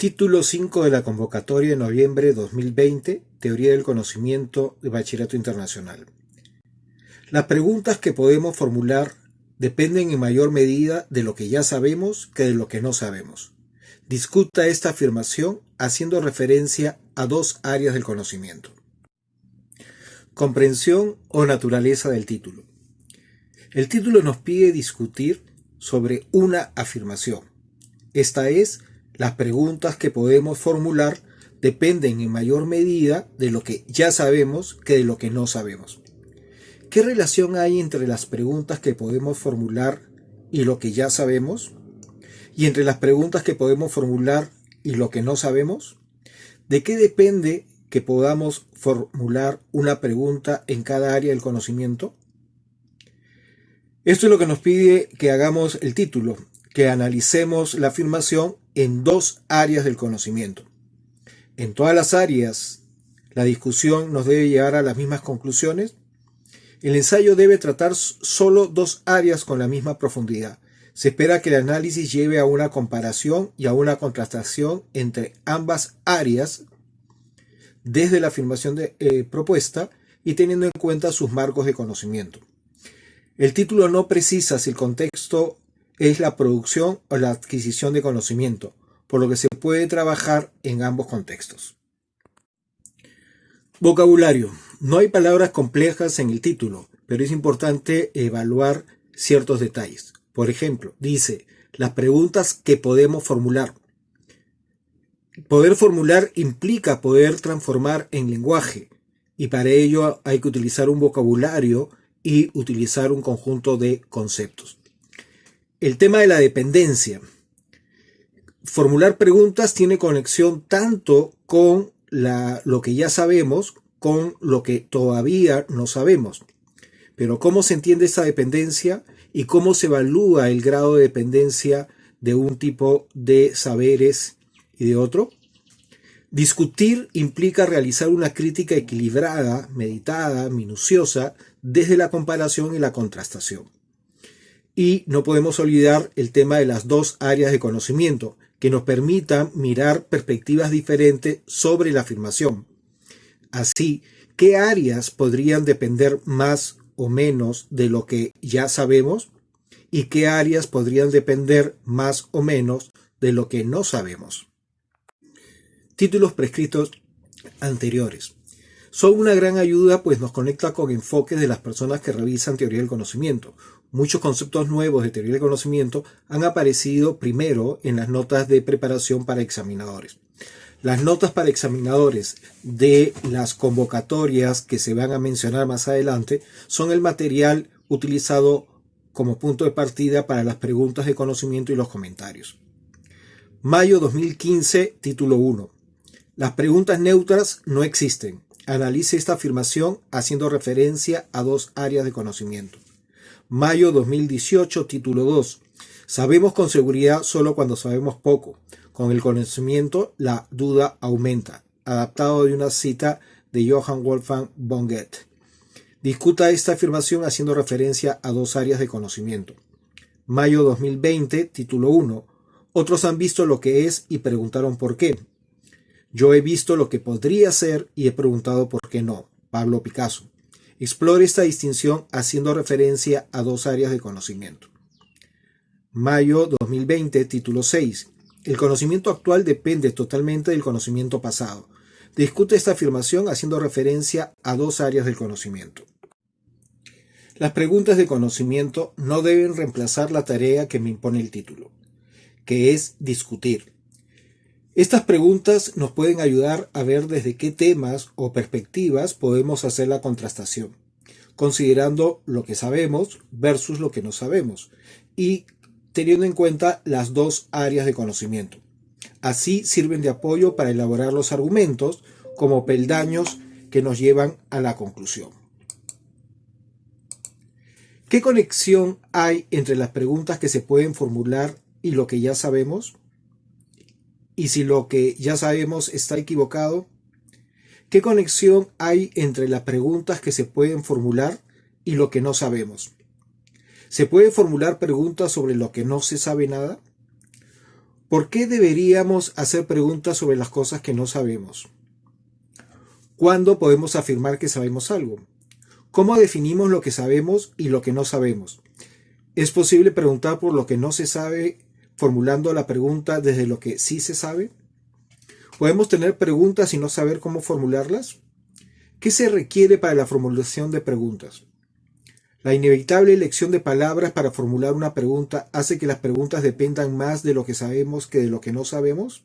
Título 5 de la convocatoria de noviembre de 2020, Teoría del Conocimiento de Bachillerato Internacional. Las preguntas que podemos formular dependen en mayor medida de lo que ya sabemos que de lo que no sabemos. Discuta esta afirmación haciendo referencia a dos áreas del conocimiento. Comprensión o naturaleza del título. El título nos pide discutir sobre una afirmación. Esta es, las preguntas que podemos formular dependen en mayor medida de lo que ya sabemos que de lo que no sabemos. ¿Qué relación hay entre las preguntas que podemos formular y lo que ya sabemos? ¿Y entre las preguntas que podemos formular y lo que no sabemos? ¿De qué depende que podamos formular una pregunta en cada área del conocimiento? Esto es lo que nos pide que hagamos el título, que analicemos la afirmación en dos áreas del conocimiento. En todas las áreas, la discusión nos debe llevar a las mismas conclusiones. El ensayo debe tratar solo dos áreas con la misma profundidad. Se espera que el análisis lleve a una comparación y a una contrastación entre ambas áreas desde la afirmación propuesta y teniendo en cuenta sus marcos de conocimiento. El título no precisa si el contexto es la producción o la adquisición de conocimiento, por lo que se puede trabajar en ambos contextos. Vocabulario. No hay palabras complejas en el título, pero es importante evaluar ciertos detalles. Por ejemplo, dice, las preguntas que podemos formular. Poder formular implica poder transformar en lenguaje, y para ello hay que utilizar un vocabulario y utilizar un conjunto de conceptos. El tema de la dependencia. Formular preguntas tiene conexión tanto con lo que ya sabemos, con lo que todavía no sabemos. Pero ¿cómo se entiende esa dependencia y cómo se evalúa el grado de dependencia de un tipo de saberes y de otro? Discutir implica realizar una crítica equilibrada, meditada, minuciosa, desde la comparación y la contrastación. Y no podemos olvidar el tema de las dos áreas de conocimiento, que nos permitan mirar perspectivas diferentes sobre la afirmación. Así, ¿qué áreas podrían depender más o menos de lo que ya sabemos? ¿Y qué áreas podrían depender más o menos de lo que no sabemos? Títulos prescritos anteriores. Son una gran ayuda, pues nos conecta con enfoques de las personas que revisan teoría del conocimiento. Muchos conceptos nuevos de teoría del conocimiento han aparecido primero en las notas de preparación para examinadores. Las notas para examinadores de las convocatorias que se van a mencionar más adelante son el material utilizado como punto de partida para las preguntas de conocimiento y los comentarios. Mayo 2015, título 1. Las preguntas neutras no existen. Analice esta afirmación haciendo referencia a dos áreas de conocimiento. Mayo 2018, título 2. Sabemos con seguridad solo cuando sabemos poco. Con el conocimiento, la duda aumenta. Adaptado de una cita de Johann Wolfgang von Goethe. Discuta esta afirmación haciendo referencia a dos áreas de conocimiento. Mayo 2020, título 1. Otros han visto lo que es y preguntaron por qué. Yo he visto lo que podría ser y he preguntado por qué no. Pablo Picasso. Explore esta distinción haciendo referencia a dos áreas de conocimiento. Mayo 2020, título 6. El conocimiento actual depende totalmente del conocimiento pasado. Discute esta afirmación haciendo referencia a dos áreas del conocimiento. Las preguntas de conocimiento no deben reemplazar la tarea que me impone el título, que es discutir. Estas preguntas nos pueden ayudar a ver desde qué temas o perspectivas podemos hacer la contrastación, considerando lo que sabemos versus lo que no sabemos y teniendo en cuenta las dos áreas de conocimiento. Así sirven de apoyo para elaborar los argumentos como peldaños que nos llevan a la conclusión. ¿Qué conexión hay entre las preguntas que se pueden formular y lo que ya sabemos? ¿Y si lo que ya sabemos está equivocado? ¿Qué conexión hay entre las preguntas que se pueden formular y lo que no sabemos? ¿Se puede formular preguntas sobre lo que no se sabe nada? ¿Por qué deberíamos hacer preguntas sobre las cosas que no sabemos? ¿Cuándo podemos afirmar que sabemos algo? ¿Cómo definimos lo que sabemos y lo que no sabemos? ¿Es posible preguntar por lo que no se sabe formulando la pregunta desde lo que sí se sabe? ¿Podemos tener preguntas y no saber cómo formularlas? ¿Qué se requiere para la formulación de preguntas? La inevitable elección de palabras para formular una pregunta hace que las preguntas dependan más de lo que sabemos que de lo que no sabemos.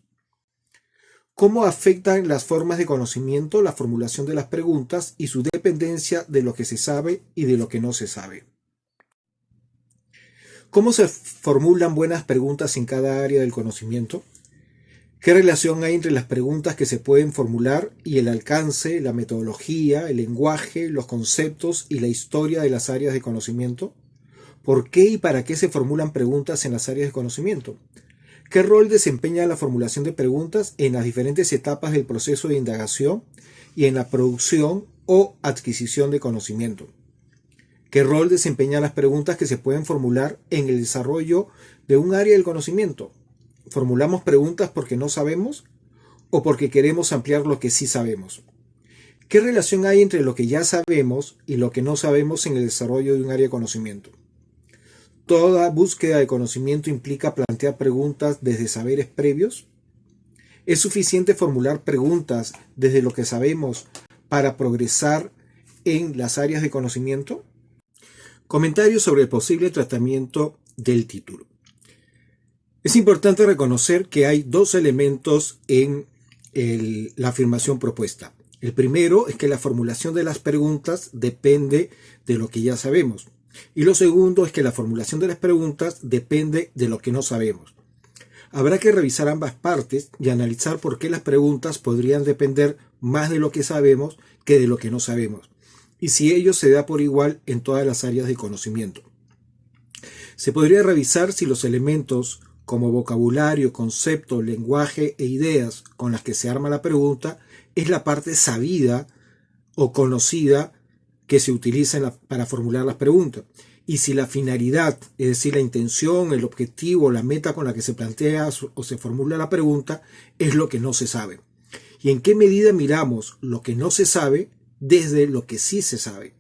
¿Cómo afectan las formas de conocimiento la formulación de las preguntas y su dependencia de lo que se sabe y de lo que no se sabe? ¿Cómo se formulan buenas preguntas en cada área del conocimiento? ¿Qué relación hay entre las preguntas que se pueden formular y el alcance, la metodología, el lenguaje, los conceptos y la historia de las áreas de conocimiento? ¿Por qué y para qué se formulan preguntas en las áreas de conocimiento? ¿Qué rol desempeña la formulación de preguntas en las diferentes etapas del proceso de indagación y en la producción o adquisición de conocimiento? ¿Qué rol desempeñan las preguntas que se pueden formular en el desarrollo de un área del conocimiento? ¿Formulamos preguntas porque no sabemos o porque queremos ampliar lo que sí sabemos? ¿Qué relación hay entre lo que ya sabemos y lo que no sabemos en el desarrollo de un área de conocimiento? ¿Toda búsqueda de conocimiento implica plantear preguntas desde saberes previos? ¿Es suficiente formular preguntas desde lo que sabemos para progresar en las áreas de conocimiento? Comentarios sobre el posible tratamiento del título. Es importante reconocer que hay dos elementos en la afirmación propuesta. El primero es que la formulación de las preguntas depende de lo que ya sabemos. Y lo segundo es que la formulación de las preguntas depende de lo que no sabemos. Habrá que revisar ambas partes y analizar por qué las preguntas podrían depender más de lo que sabemos que de lo que no sabemos, y si ello se da por igual en todas las áreas de conocimiento. Se podría revisar si los elementos como vocabulario, concepto, lenguaje e ideas con las que se arma la pregunta es la parte sabida o conocida que se utiliza para formular las preguntas. Y si la finalidad, es decir, la intención, el objetivo, la meta con la que se plantea o se formula la pregunta, es lo que no se sabe. Y en qué medida miramos lo que no se sabe desde lo que sí se sabe.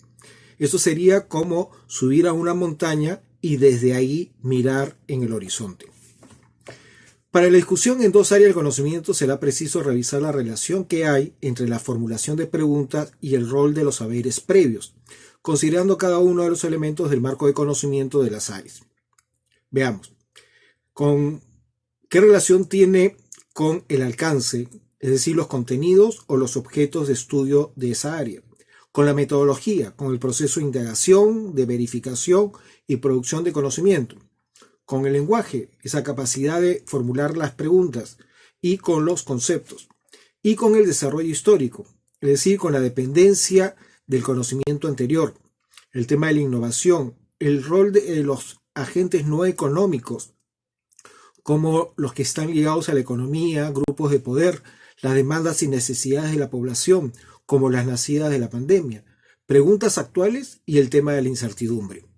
Eso sería como subir a una montaña y desde ahí mirar en el horizonte. Para la discusión en dos áreas del conocimiento será preciso revisar la relación que hay entre la formulación de preguntas y el rol de los saberes previos, considerando cada uno de los elementos del marco de conocimiento de las áreas. Veamos, ¿qué relación tiene con el alcance, es decir, los contenidos o los objetos de estudio de esa área? Con la metodología, con el proceso de indagación, de verificación y producción de conocimiento. Con el lenguaje, esa capacidad de formular las preguntas, y con los conceptos, y con el desarrollo histórico, es decir, con la dependencia del conocimiento anterior, el tema de la innovación, el rol de los agentes no económicos, como los que están ligados a la economía, grupos de poder, las demandas y necesidades de la población, como las nacidas de la pandemia, preguntas actuales y el tema de la incertidumbre.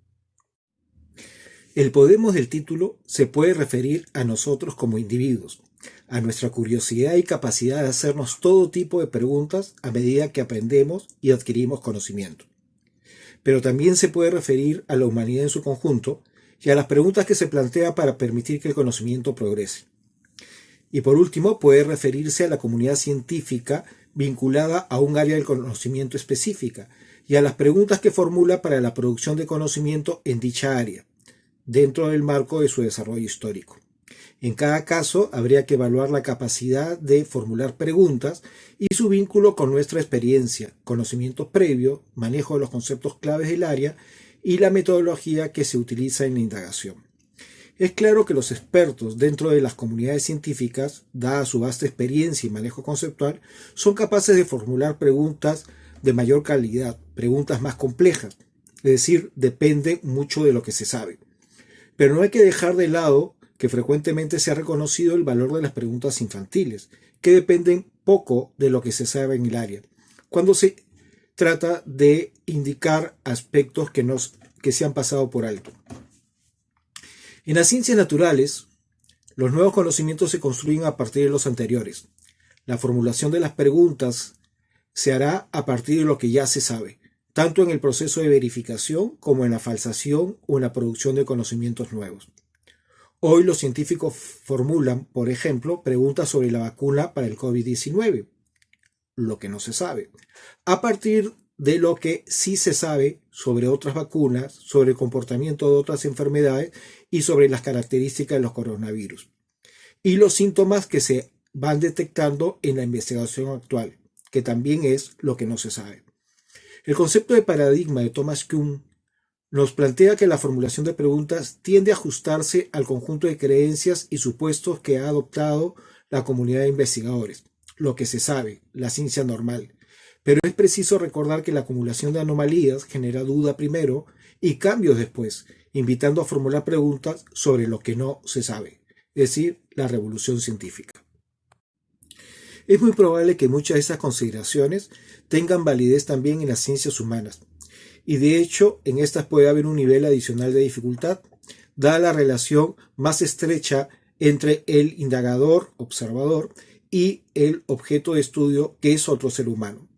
El Podemos del título se puede referir a nosotros como individuos, a nuestra curiosidad y capacidad de hacernos todo tipo de preguntas a medida que aprendemos y adquirimos conocimiento. Pero también se puede referir a la humanidad en su conjunto y a las preguntas que se plantea para permitir que el conocimiento progrese. Y por último, puede referirse a la comunidad científica vinculada a un área del conocimiento específica y a las preguntas que formula para la producción de conocimiento en dicha área, dentro del marco de su desarrollo histórico. En cada caso, habría que evaluar la capacidad de formular preguntas y su vínculo con nuestra experiencia, conocimiento previo, manejo de los conceptos claves del área y la metodología que se utiliza en la indagación. Es claro que los expertos dentro de las comunidades científicas, dada su vasta experiencia y manejo conceptual, son capaces de formular preguntas de mayor calidad, preguntas más complejas, es decir, depende mucho de lo que se sabe. Pero no hay que dejar de lado que frecuentemente se ha reconocido el valor de las preguntas infantiles, que dependen poco de lo que se sabe en el área, cuando se trata de indicar aspectos que se han pasado por alto. En las ciencias naturales, Los nuevos conocimientos se construyen a partir de los anteriores. La formulación de las preguntas se hará a partir de lo que ya se sabe, tanto en el proceso de verificación como en la falsación o en la producción de conocimientos nuevos. Hoy los científicos formulan, por ejemplo, preguntas sobre la vacuna para el COVID-19, lo que no se sabe, a partir de lo que sí se sabe sobre otras vacunas, sobre el comportamiento de otras enfermedades y sobre las características de los coronavirus, y los síntomas que se van detectando en la investigación actual, que también es lo que no se sabe. El concepto de paradigma de Thomas Kuhn nos plantea que la formulación de preguntas tiende a ajustarse al conjunto de creencias y supuestos que ha adoptado la comunidad de investigadores, lo que se sabe, la ciencia normal. Pero es preciso recordar que la acumulación de anomalías genera duda primero y cambios después, invitando a formular preguntas sobre lo que no se sabe, es decir, la revolución científica. Es muy probable que muchas de estas consideraciones tengan validez también en las ciencias humanas, y de hecho en estas puede haber un nivel adicional de dificultad, dada la relación más estrecha entre el indagador, observador, y el objeto de estudio, que es otro ser humano.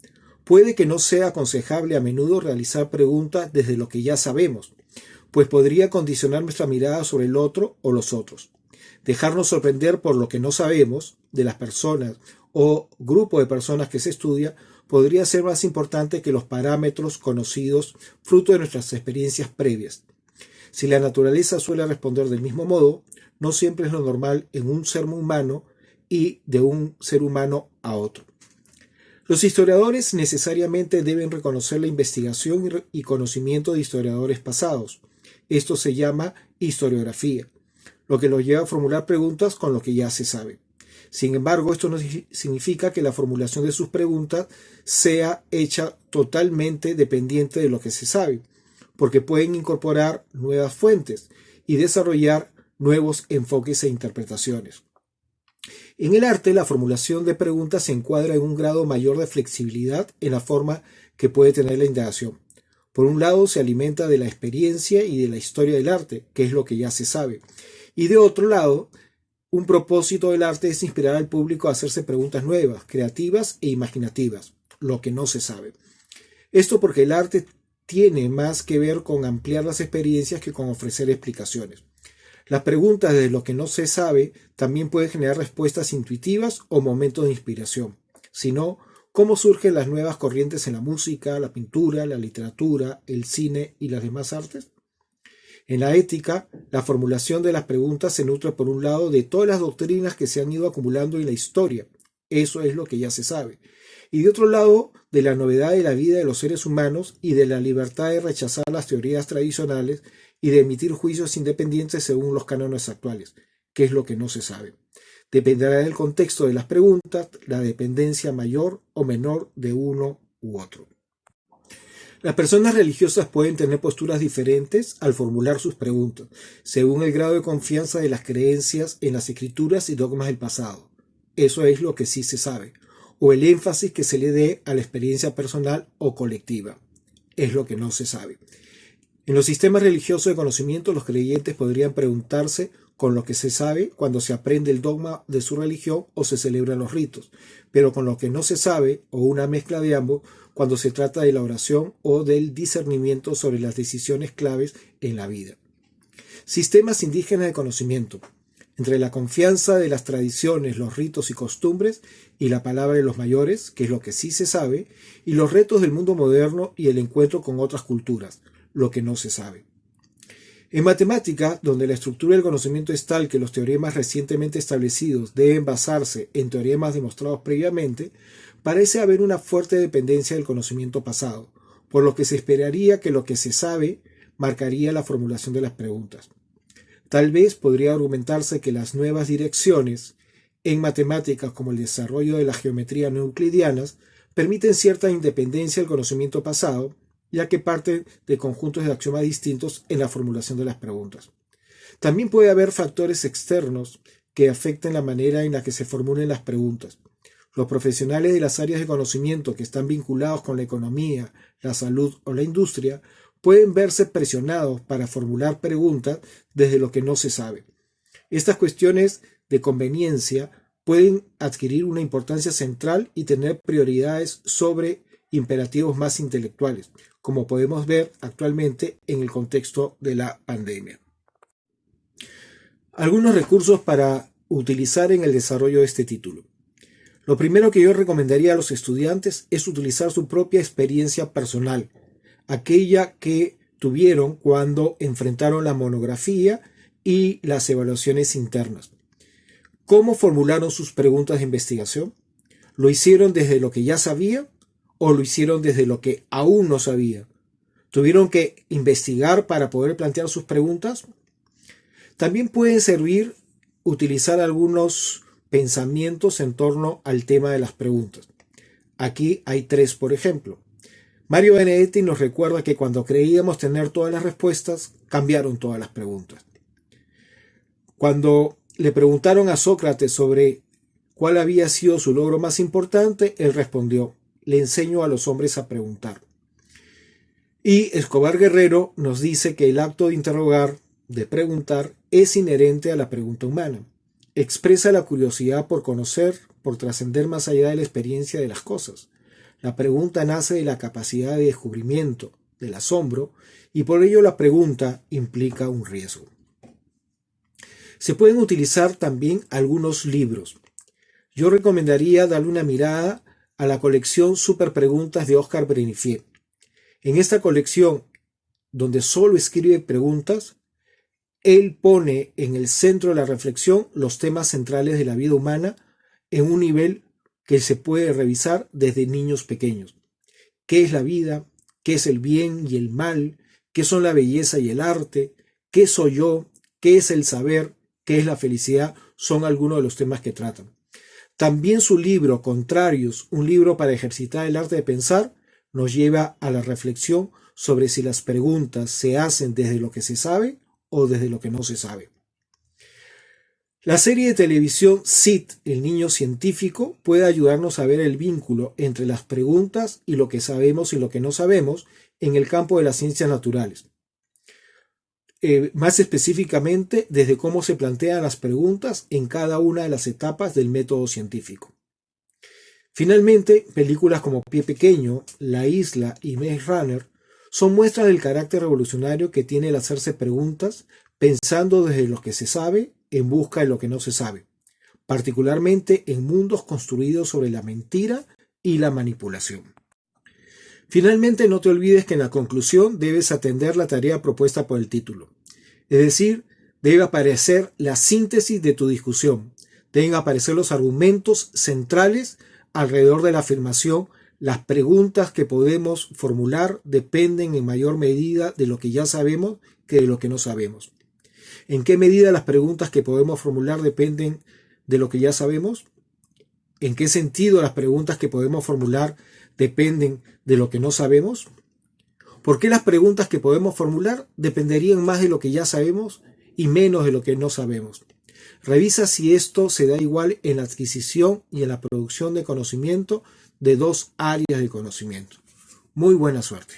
Puede que no sea aconsejable a menudo realizar preguntas desde lo que ya sabemos, pues podría condicionar nuestra mirada sobre el otro o los otros. Dejarnos sorprender por lo que no sabemos de las personas o grupo de personas que se estudia podría ser más importante que los parámetros conocidos fruto de nuestras experiencias previas. Si la naturaleza suele responder del mismo modo, no siempre es lo normal en un ser humano y de un ser humano a otro. Los historiadores necesariamente deben reconocer la investigación y conocimiento de historiadores pasados. Esto se llama historiografía, lo que los lleva a formular preguntas con lo que ya se sabe. Sin embargo, esto no significa que la formulación de sus preguntas sea hecha totalmente dependiente de lo que se sabe, porque pueden incorporar nuevas fuentes y desarrollar nuevos enfoques e interpretaciones. En el arte, la formulación de preguntas se encuadra en un grado mayor de flexibilidad en la forma que puede tener la indagación. Por un lado, se alimenta de la experiencia y de la historia del arte, que es lo que ya se sabe. Y de otro lado, un propósito del arte es inspirar al público a hacerse preguntas nuevas, creativas e imaginativas, lo que no se sabe. Esto porque el arte tiene más que ver con ampliar las experiencias que con ofrecer explicaciones. Las preguntas de lo que no se sabe también pueden generar respuestas intuitivas o momentos de inspiración, sino cómo surgen las nuevas corrientes en la música, la pintura, la literatura, el cine y las demás artes. En la ética, la formulación de las preguntas se nutre por un lado de todas las doctrinas que se han ido acumulando en la historia, eso es lo que ya se sabe, y de otro lado de la novedad de la vida de los seres humanos y de la libertad de rechazar las teorías tradicionales y de emitir juicios independientes según los cánones actuales, que es lo que no se sabe. Dependerá del contexto de las preguntas, la dependencia mayor o menor de uno u otro. Las personas religiosas pueden tener posturas diferentes al formular sus preguntas, según el grado de confianza de las creencias en las escrituras y dogmas del pasado. Eso es lo que sí se sabe, o el énfasis que se le dé a la experiencia personal o colectiva. Es lo que no se sabe. En los sistemas religiosos de conocimiento, los creyentes podrían preguntarse con lo que se sabe cuando se aprende el dogma de su religión o se celebran los ritos, pero con lo que no se sabe, o una mezcla de ambos, cuando se trata de la oración o del discernimiento sobre las decisiones claves en la vida. Sistemas indígenas de conocimiento. Entre la confianza de las tradiciones, los ritos y costumbres y la palabra de los mayores, que es lo que sí se sabe, y los retos del mundo moderno y el encuentro con otras culturas, lo que no se sabe. En matemática, donde la estructura del conocimiento es tal que los teoremas recientemente establecidos deben basarse en teoremas demostrados previamente, parece haber una fuerte dependencia del conocimiento pasado, por lo que se esperaría que lo que se sabe marcaría la formulación de las preguntas. Tal vez podría argumentarse que las nuevas direcciones en matemáticas como el desarrollo de la geometría no euclidianas permiten cierta independencia del conocimiento pasado, ya que parten de conjuntos de axiomas distintos en la formulación de las preguntas. También puede haber factores externos que afecten la manera en la que se formulen las preguntas. Los profesionales de las áreas de conocimiento que están vinculados con la economía, la salud o la industria pueden verse presionados para formular preguntas desde lo que no se sabe. Estas cuestiones de conveniencia pueden adquirir una importancia central y tener prioridades sobre imperativos más intelectuales, como podemos ver actualmente en el contexto de la pandemia. Algunos recursos para utilizar en el desarrollo de este título. Lo primero que yo recomendaría a los estudiantes es utilizar su propia experiencia personal, aquella que tuvieron cuando enfrentaron la monografía y las evaluaciones internas. ¿Cómo formularon sus preguntas de investigación? ¿Lo hicieron desde lo que ya sabía o lo hicieron desde lo que aún no sabía? ¿Tuvieron que investigar para poder plantear sus preguntas? También puede servir utilizar algunos pensamientos en torno al tema de las preguntas. Aquí hay 3, por ejemplo. Mario Benedetti nos recuerda que cuando creíamos tener todas las respuestas, cambiaron todas las preguntas. Cuando le preguntaron a Sócrates sobre cuál había sido su logro más importante, él respondió: le enseño a los hombres a preguntar. Y Escobar Guerrero nos dice que el acto de interrogar, de preguntar, es inherente a la pregunta humana. Expresa la curiosidad por conocer, por trascender más allá de la experiencia de las cosas. La pregunta nace de la capacidad de descubrimiento, del asombro, y por ello la pregunta implica un riesgo. Se pueden utilizar también algunos libros. Yo recomendaría darle una mirada a la colección Super Preguntas de Oscar Brenifier. En esta colección, donde solo escribe preguntas, él pone en el centro de la reflexión los temas centrales de la vida humana en un nivel que se puede revisar desde niños pequeños. ¿Qué es la vida? ¿Qué es el bien y el mal? ¿Qué son la belleza y el arte? ¿Qué soy yo? ¿Qué es el saber? ¿Qué es la felicidad? Son algunos de los temas que tratan. También su libro Contrarios, un libro para ejercitar el arte de pensar, nos lleva a la reflexión sobre si las preguntas se hacen desde lo que se sabe o desde lo que no se sabe. La serie de televisión Sid, el niño científico, puede ayudarnos a ver el vínculo entre las preguntas y lo que sabemos y lo que no sabemos en el campo de las ciencias naturales. Más específicamente, desde cómo se plantean las preguntas en cada una de las etapas del método científico. Finalmente, películas como Pie Pequeño, La Isla y Maze Runner son muestras del carácter revolucionario que tiene el hacerse preguntas pensando desde lo que se sabe en busca de lo que no se sabe, particularmente en mundos construidos sobre la mentira y la manipulación. Finalmente, no te olvides que en la conclusión debes atender la tarea propuesta por el título. Es decir, debe aparecer la síntesis de tu discusión. Deben aparecer los argumentos centrales alrededor de la afirmación. Las preguntas que podemos formular dependen en mayor medida de lo que ya sabemos que de lo que no sabemos. ¿En qué medida las preguntas que podemos formular dependen de lo que ya sabemos? ¿En qué sentido las preguntas que podemos formular dependen de lo que no sabemos? ¿Por qué las preguntas que podemos formular dependerían más de lo que ya sabemos y menos de lo que no sabemos? Revisa si esto se da igual en la adquisición y en la producción de conocimiento de 2 áreas de conocimiento. Muy buena suerte.